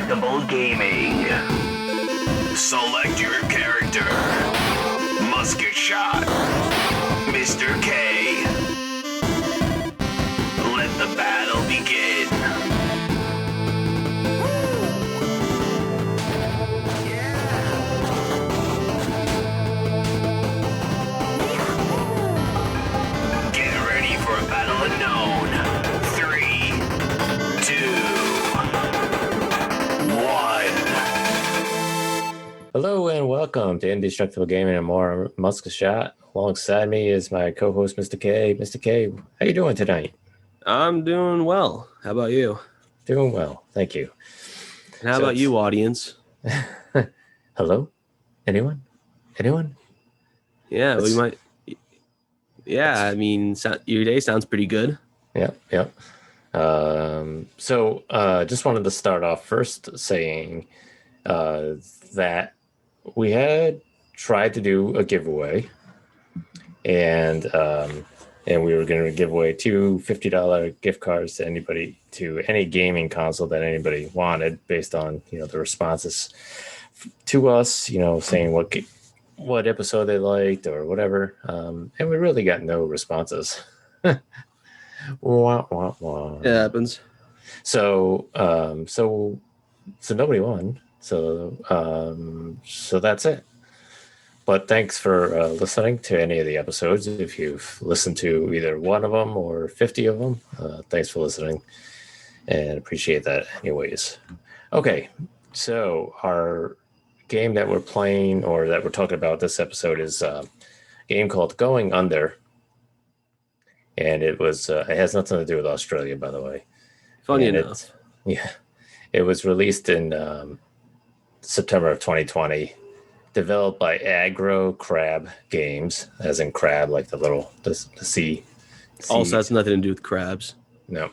Indestructible Gaming. Select your character. Musket shot. Mr. K. Let the battle begin. Get ready for a battle unknown. 3, 2, 1. Hello and welcome to Indestructible Gaming and more Musket Shot. Alongside me is my co-host, Mr. K. Mr. K, how you doing tonight? I'm doing well. How about you? Doing well, thank you. And how about you, audience? Hello? Anyone? Yeah, we might. Yeah, I mean, your day sounds pretty good. Yep. Just wanted to start off first saying that we had tried to do a giveaway, and we were going to give away two $50 gift cards to any gaming console that anybody wanted, based on the responses to us, saying what episode they liked or whatever, and we really got no responses. Wah, wah, wah. It happens. So nobody won. So that's it. But thanks for listening to any of the episodes. If you've listened to either one of them or 50 of them, thanks for listening and appreciate that anyways. Okay, so our game that we're playing or that we're talking about this episode is a game called Going Under. And it has nothing to do with Australia, by the way. Funny enough. It was released in September of 2020. Developed by Aggro Crab Games, as in crab, like the sea. Also has nothing to do with crabs. No.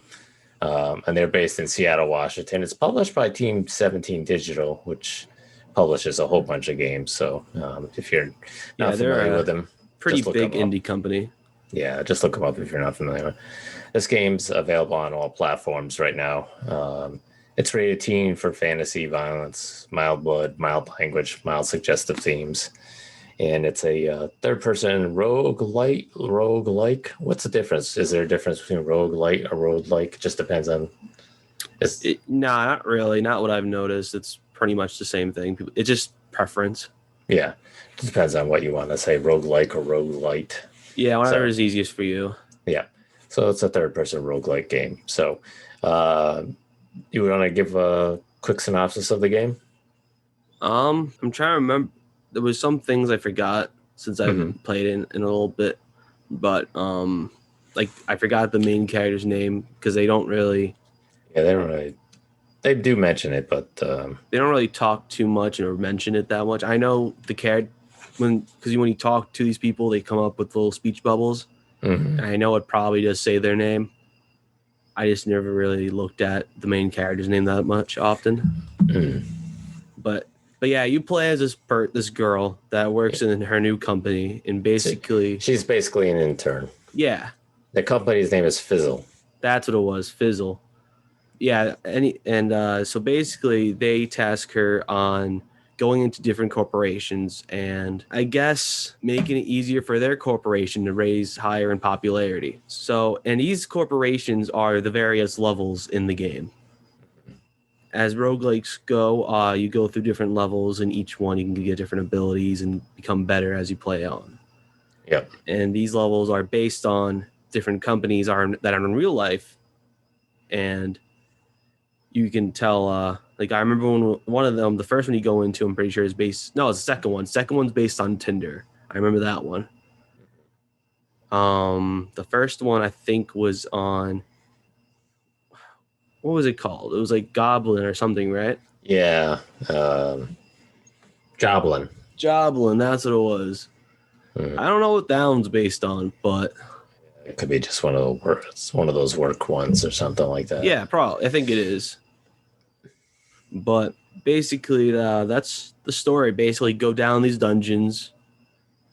And they're based in Seattle, Washington. It's published by Team 17 Digital, which publishes a whole bunch of games. So if you're not familiar with them, pretty big indie company. Yeah, just look them up if you're not familiar. This game's available on all platforms right now. It's rated teen for fantasy, violence, mild blood, mild language, mild suggestive themes. And it's a third-person roguelike. What's the difference? Is there a difference between roguelite or roguelike? Just depends on... Nah, not really. Not what I've noticed. It's pretty much the same thing. It's just preference. Yeah, it depends on what you want to say, roguelike or roguelite. Yeah, whatever is easiest for you. Yeah, so it's a third-person roguelike game. So... you want to give a quick synopsis of the game? I'm trying to remember. There was some things I forgot since I haven't played it in a little bit, but I forgot the main character's name because they don't really. Yeah, they don't really. They do mention it, but they don't really talk too much or mention it that much. I know the character when you talk to these people, they come up with little speech bubbles, and I know it probably does say their name. I just never really looked at the main character's name that much often. But yeah, you play as this girl that works in her new company, and basically she's basically an intern. Yeah. The company's name is Fizzle. That's what it was, Fizzle. Yeah, so basically they task her on going into different corporations and I guess making it easier for their corporation to raise higher in popularity. So, and these corporations are the various levels in the game. As roguelikes go, you go through different levels, and each one you can get different abilities and become better as you play on. Yep. And these levels are based on different companies that are in real life, and you can tell. I remember when one of them, the first one you go into, I'm pretty sure is based. No, it's the second one. Second one's based on Tinder. I remember that one. The first one I think was on. What was it called? It was like Goblin or something, right? Yeah, Joblin. Joblin, that's what it was. I don't know what that one's based on, but it could be just one of those work ones or something like that. Yeah, probably. I think it is. But basically, that's the story. Basically, go down these dungeons,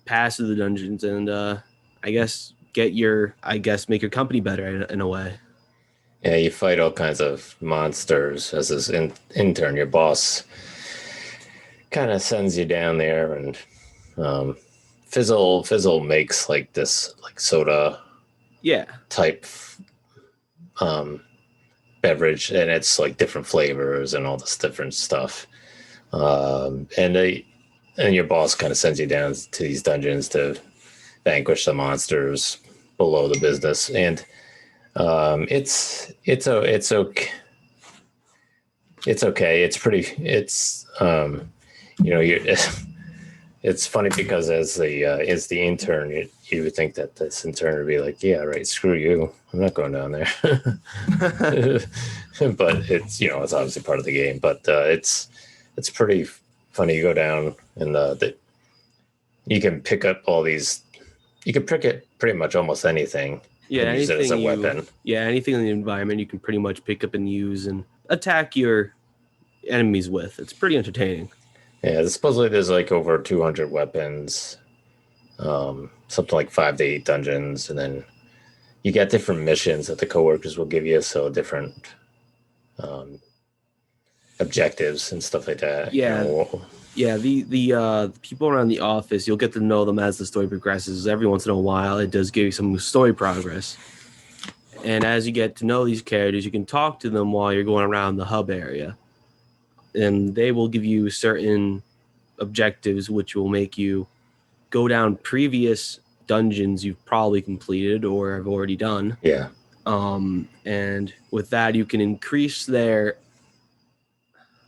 pass through the dungeons, and make your company better in a way. Yeah, you fight all kinds of monsters as this intern. Your boss kind of sends you down there, and um, Fizzle makes like this like soda Yeah. type um, beverage, and it's like different flavors and all this different stuff. And your boss kind of sends you down to these dungeons to vanquish the monsters below the business, and it's okay. It's okay. It's pretty. It's you it's funny because as the intern, you would think that this intern would be like, yeah, right, screw you, I'm not going down there. But it's obviously part of the game. But it's pretty funny. You go down and you can pick up all these. You can pick it pretty much almost anything. Yeah, And use it as a weapon. Yeah, anything in the environment you can pretty much pick up and use and attack your enemies with. It's pretty entertaining. Yeah, supposedly there's like over 200 weapons, something like 5 to 8 dungeons, and then you get different missions that the coworkers will give you, so different objectives and stuff like that. Yeah. Yeah, the people around the office, you'll get to know them as the story progresses. Every once in a while, it does give you some story progress. And as you get to know these characters, you can talk to them while you're going around the hub area. And they will give you certain objectives, which will make you go down previous dungeons you've probably completed or have already done. Yeah. And with that, you can increase their...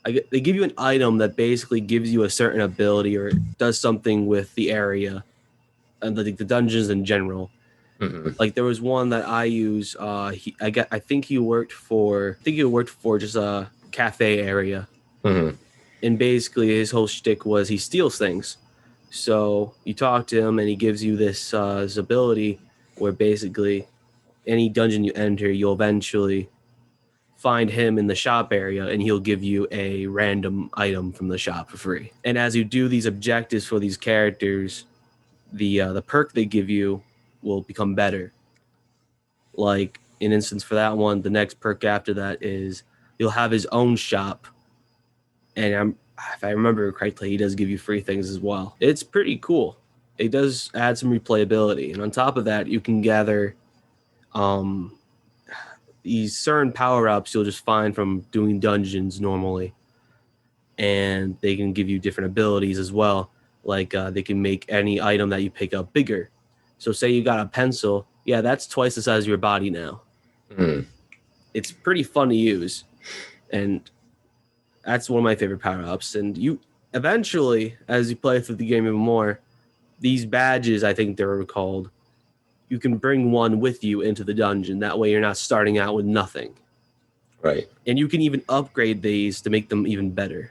They give you an item that basically gives you a certain ability or does something with the area and the dungeons in general. Mm-hmm. Like there was one that I use. I think he worked for just a cafe area, Mm-hmm. and basically his whole shtick was he steals things. So you talk to him and he gives you this ability where basically any dungeon you enter, you'll eventually find him in the shop area and he'll give you a random item from the shop for free. And as you do these objectives for these characters, the perk they give you will become better. Like an instance for that one, the next perk after that is he'll have his own shop, and if I remember correctly, he does give you free things as well. It's pretty cool. It does add some replayability, and on top of that, you can gather these certain power-ups you'll just find from doing dungeons normally, and they can give you different abilities as well. Like they can make any item that you pick up bigger. So say you got a pencil, yeah, that's twice the size of your body now. Mm. It's pretty fun to use, and that's one of my favorite power-ups. And you eventually, as you play through the game even more, these badges, I think they're called, you can bring one with you into the dungeon. That way you're not starting out with nothing. Right. And you can even upgrade these to make them even better.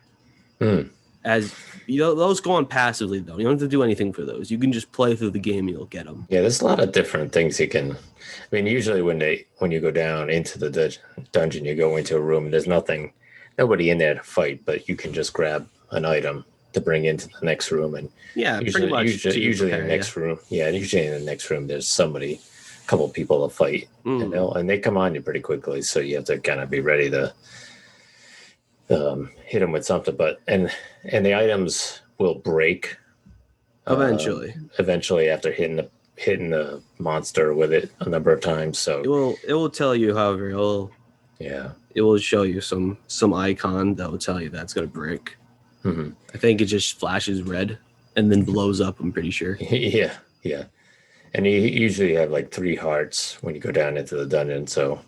Mm. As you know, those go on passively, though. You don't have to do anything for those. You can just play through the game and you'll get them. Yeah, there's a lot of different things you can... I mean, usually when you go down into the dungeon, you go into a room and there's nobody in there to fight, but you can just grab an item to bring into the next room, and Yeah, usually, pretty much. usually in the next room, usually in the next room, there's a couple of people to fight, and they come on you pretty quickly, so you have to kind of be ready to hit them with something. But and the items will break eventually after hitting the monster with it a number of times. So it will tell you, however, it will show you some icon that will tell you that's gonna break. Mm-hmm. I think it just flashes red and then blows up, I'm pretty sure. Yeah. And you usually have like 3 hearts when you go down into the dungeon. So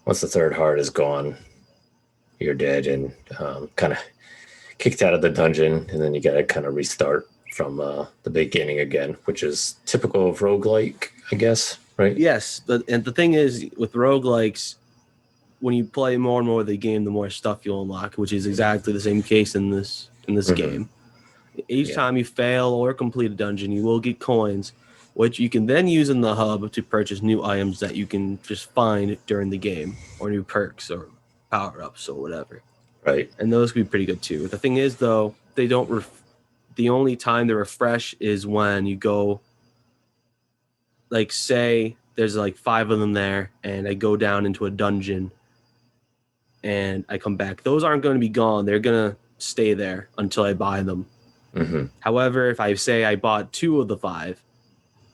once the 3rd heart is gone, you're dead and kind of kicked out of the dungeon. And then you got to kind of restart from the beginning again, which is typical of roguelike, I guess, right? Yes. And the thing is, with roguelikes, when you play more and more of the game, the more stuff you'll unlock, which is exactly the same case in this game. Each time you fail or complete a dungeon, you will get coins, which you can then use in the hub to purchase new items that you can just find during the game, or new perks or power-ups or whatever. Right. And those can be pretty good too. The thing is, though, they don't. The only time they refresh is when you go, like, say there's like 5 of them there, and I go down into a dungeon and I come back. Those aren't going to be gone. They're going to stay there until I buy them. Mm-hmm. However, if I say I bought 2 of the 5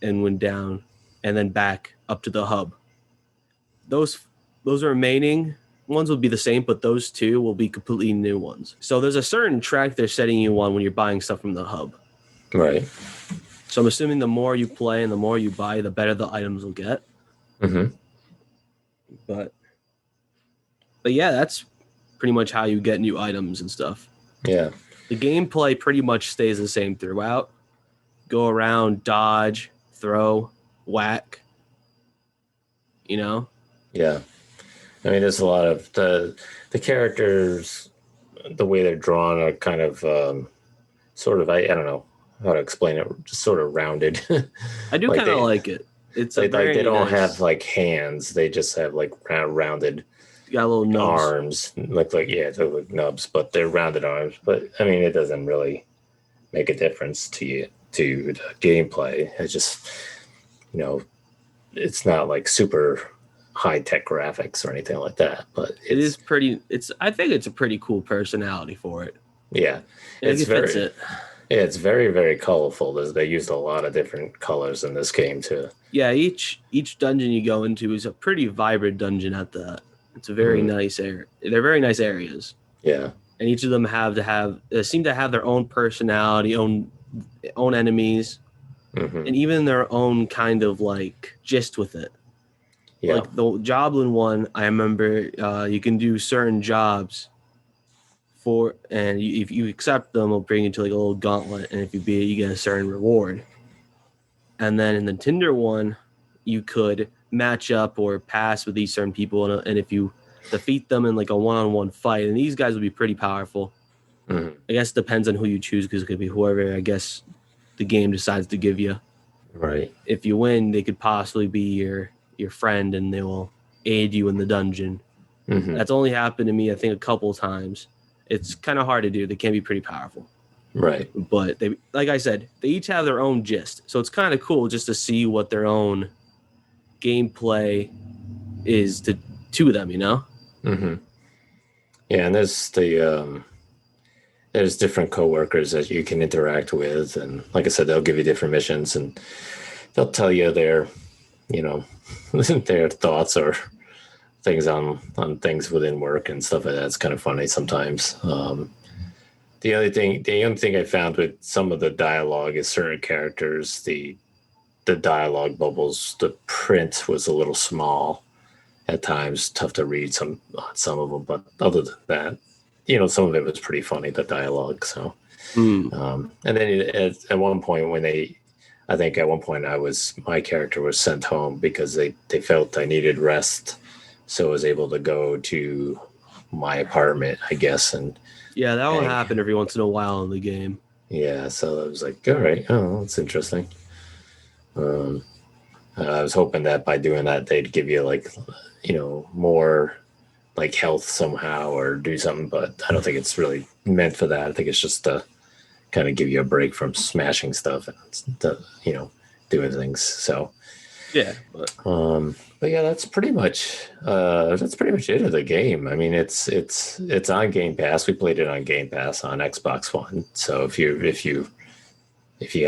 and went down and then back up to the hub, those remaining ones will be the same, but those 2 will be completely new ones. So there's a certain track they're setting you on when you're buying stuff from the hub. Right. So I'm assuming the more you play and the more you buy, the better the items will get. Mm-hmm. But yeah, that's pretty much how you get new items and stuff. Yeah. The gameplay pretty much stays the same throughout. Go around, dodge, throw, whack. You know? Yeah. I mean, there's a lot of the characters, the way they're drawn are kind of sort of, I don't know how to explain it, just sort of rounded. I do Like kind of they- like it. It's Like they don't nice- have like hands; they just have like rounded got little nubs. arms, like they look like nubs, but they're rounded arms. But I mean, it doesn't really make a difference to the gameplay. It's just, it's not like super high tech graphics or anything like that. But It is pretty. I think it's a pretty cool personality for it. yeah, It it's fits very it. yeah, it's very very colorful. They used a lot of different colors in this game too. Yeah, each dungeon you go into is a pretty vibrant dungeon at that. It's a very nice area. They're very nice areas. Yeah, And each of them seem to have their own personality, own enemies, mm-hmm. and even their own kind of like gist with it. Yeah, Like the Joblin one, I remember you can do certain jobs if you accept them, it'll bring you to like a little gauntlet, and if you beat it, you get a certain reward. And then in the Tinder one, you could match up or pass with these certain people, and if you defeat them in like a one-on-one fight, and these guys will be pretty powerful. mm-hmm. I guess it depends on who you choose, because it could be whoever I guess the game decides to give you. Right. If you win, they could possibly be your friend, and they will aid you in the dungeon. Mm-hmm. That's only happened to me, I think, a couple times. It's kind of hard to do. They can be pretty powerful. Right. But they, like I said, they each have their own gist. So it's kind of cool just to see what their own gameplay is to them, you know? Mm-hmm. Yeah, and there's different coworkers that you can interact with, and like I said, they'll give you different missions, and they'll tell you their thoughts or things on things within work and stuff like that. It's kind of funny sometimes. The only thing I found with some of the dialogue is certain characters, the dialogue bubbles, the print was a little small at times, tough to read some of them. But other than that, some of it was pretty funny, the dialogue. So, and then at one point my character was sent home because they felt I needed rest, so I was able to go to my apartment, I guess, and. Yeah, that will happen every once in a while in the game. Yeah, so I was like, all right, that's interesting. I was hoping that by doing that, they'd give you more like health somehow or do something, but I don't think it's really meant for that. I think it's just to kind of give you a break from smashing stuff and doing things. So yeah, but yeah, that's pretty much it of the game. I mean, it's on Game Pass. We played it on Game Pass on Xbox One. So if you have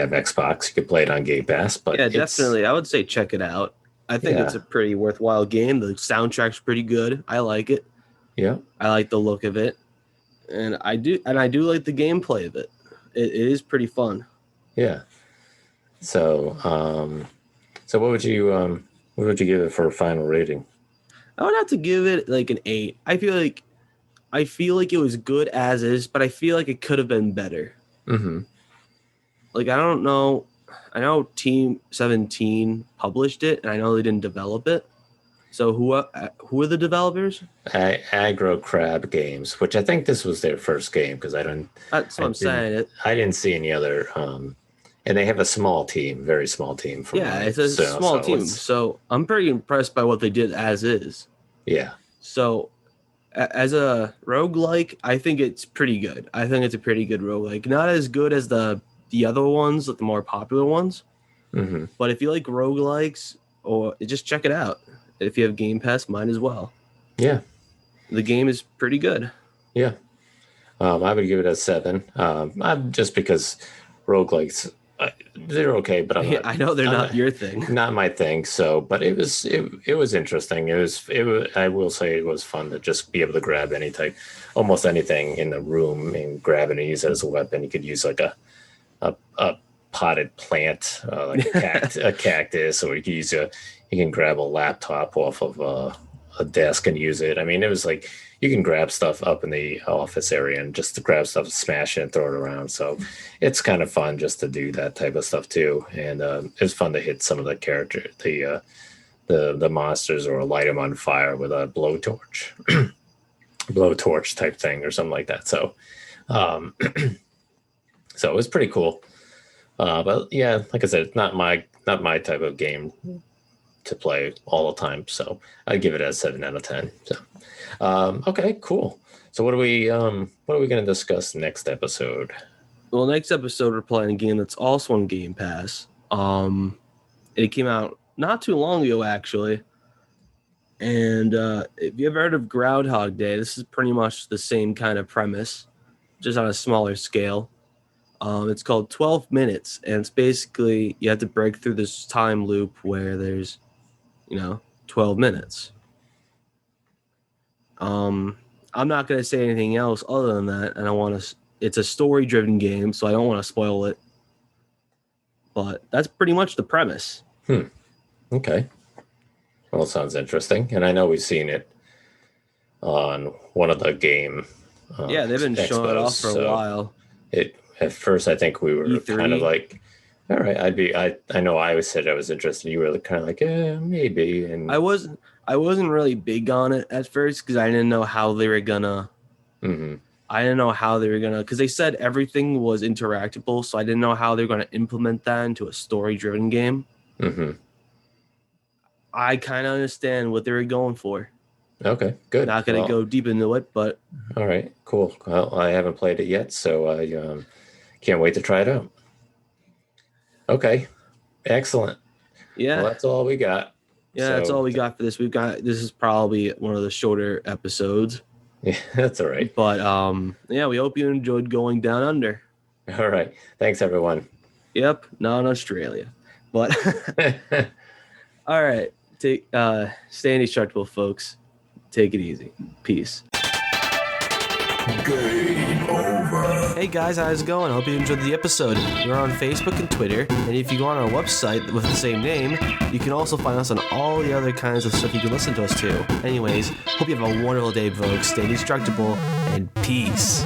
Xbox, you could play it on Game Pass. But yeah, definitely, I would say check it out. I think it's a pretty worthwhile game. The soundtrack's pretty good. I like it. Yeah, I like the look of it, and I do like the gameplay of it. It is pretty fun. Yeah. So, so what would you give it for a final rating? I would have to give it like an 8. I feel like it was good as is, but I feel like it could have been better. Mm-hmm. Like, I don't know. I know Team 17 published it, and I know they didn't develop it. So who are the developers? Aggro Crab Games, which I think this was their first game, because That's what I'm saying. I didn't see any other. And they have a small team, very small team. It's a small team. So I'm pretty impressed by what they did as is. Yeah. So as a roguelike, I think it's pretty good. I think it's a pretty good roguelike. Not as good as the other ones, like the more popular ones. Mm-hmm. But if you like roguelikes, or just check it out. If you have Game Pass, might as well. Yeah. The game is pretty good. Yeah. I would give it a 7. I'm just because roguelikes, they're okay, but I know they're not your thing. Not my thing. So, but it was interesting. It was. I will say it was fun to just be able to grab almost anything in the room and grab it and use it as a weapon. You could use like a potted plant, like a cactus, or you can grab a laptop off of a desk and use it. I mean, it was like you can grab stuff up in the office area and just to grab stuff, smash it and throw it around. So it's kind of fun just to do that type of stuff too. And it's fun to hit some of the the monsters or light them on fire with a blowtorch type thing or something like that. So, so it was pretty cool. But yeah, like I said, it's not my type of game to play all the time. So I'd give it a 7 out of 10. So, okay, cool. So what are we going to discuss next episode? Well, next episode we're playing a game that's also on Game Pass. It came out not too long ago, actually. And if you ever heard of Groundhog Day, this is pretty much the same kind of premise, just on a smaller scale. It's called 12 Minutes, and it's basically you have to break through this time loop where there's, 12 minutes. I'm not going to say anything else other than that, and it's a story-driven game, so I don't want to spoil it. But that's pretty much the premise. Okay. Well, it sounds interesting, and I know we've seen it on one of the game. Yeah, they've been showing it off for a while. At first, I think we were E3. kind of like, all right, I know I said I was interested. You were kind of like, maybe. And I wasn't really big on it at first because I didn't know how they were gonna. Mm-hmm. I didn't know how they were gonna, because they said everything was interactable, so I didn't know how they were gonna implement that into a story-driven game. Mm-hmm. I kind of understand what they were going for. Okay, good. Not gonna go deep into it, but all right, cool. Well, I haven't played it yet, so I can't wait to try it out. Okay, excellent. Yeah, well, that's all we got. Yeah, that's all we got for this. This is probably one of the shorter episodes. Yeah, that's all right. But yeah, we hope you enjoyed going down under. All right, thanks everyone. Yep, not in Australia, but all right. Stay indestructible, folks. Take it easy. Peace. Game over. Hey guys, how's it going? I hope you enjoyed the episode. We're on Facebook and Twitter, and if you go on our website with the same name, you can also find us on all the other kinds of stuff you can listen to us to. Anyways, hope you have a wonderful day, folks. Stay indestructible, and peace.